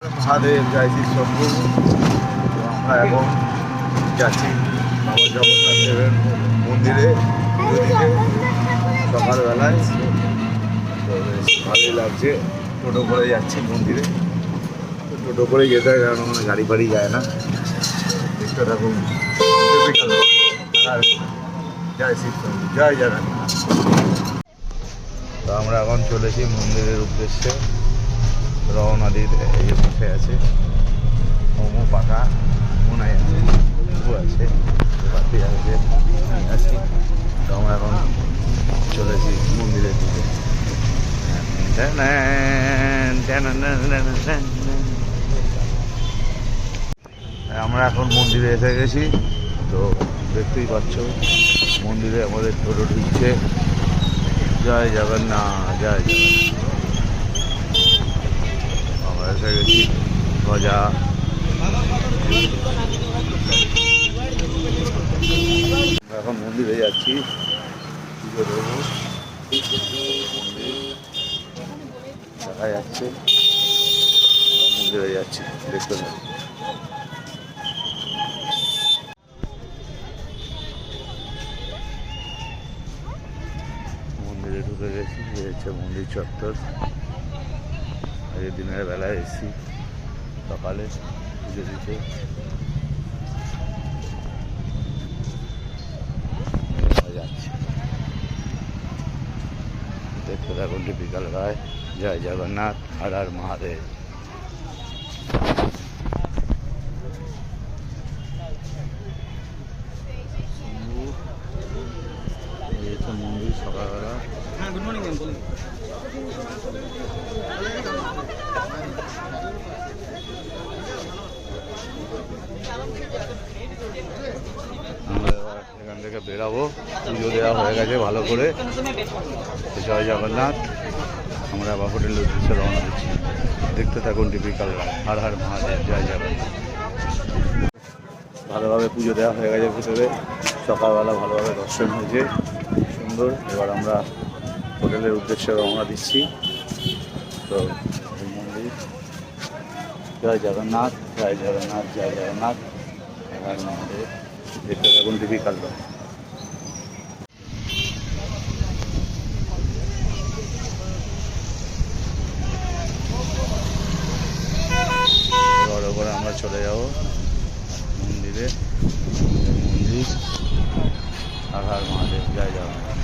মহাদেব জয়শ্রী শম্ভু। তো আমরা এখন যাচ্ছি বাবা জগন্নাথ দেবের মন্দিরে দিকে সকালবেলায়। তো বেশ ভালোই লাগছে, টোটো করে যাচ্ছি মন্দিরে। তো টোটো করে যেতে হয় কারণ ওখানে গাড়ি ফাড়ি যায় না। দেখতে থাকুন বিকাল। আর জয় শ্রী শম্ভু, জয় জগন্নাথ। তো আমরা এখন চলেছি মন্দিরের উদ্দেশ্যে। রওনা দিতে এই যে বসে আছে মোমো পাকা মনে আছে আছে বাতি আছে আছি। তো আমরা এখন চলেছি মন্দিরের দিকে। আমরা এখন মন্দিরে এসে গেছি। তো দেখতেই পাচ্ছ মন্দিরে আমাদের টোটো ঢুকছে। জয় জগন্নাথ, জয় জগন্নাথ। আমরা এসে গেছি গজা। এখন মন্দিরে যাচ্ছি, পুজো দেবো। দেখা যাচ্ছে মন্দিরে যাচ্ছি, দেখতে পাচ্ছি। মন্দিরে ঢুকে গেছি, এই হচ্ছে মন্দির চত্বর। আজকে দিনের বেলায় এসেছি সকালে পুজো দিতে। যাচ্ছি, দেখতে থাকুন বিকাল রায়। জয় জগন্নাথ, হর হর মহাদেব। এই হচ্ছে মন্দির সকালবেলা। হ্যাঁ, গুড মর্নিং ম্যাম, বলুন। আমরা এবার এখান থেকে বেরাবো, পুজো দেওয়া হয়ে গেছে ভালো করে। জয় জগন্নাথ। আমরা আবার হোটেলের উদ্দেশ্যে রওনা দিচ্ছি। দেখতে থাকুন বিকাল রাত। হর হর মহাদেব, জয় জগন্নাথ। ভালোভাবে পুজো দেওয়া হয়ে গেছে ভিতরে। সকালবেলা ভালোভাবে দর্শন হয়েছে, সুন্দর। এবার আমরা হোটেলের উদ্দেশ্যে রওনা দিচ্ছি। তো এই মন্দির। জয় জগন্নাথ, জয় জগন্নাথ, জয় জগন্নাথ, হর হর মহাদেব। দেখতে থাকুন বিকাল রাত। এবার ওপরে আমরা চলে যাব মন্দিরে। মন্দির হর হর মহাদেব, জয় জগন্নাথ।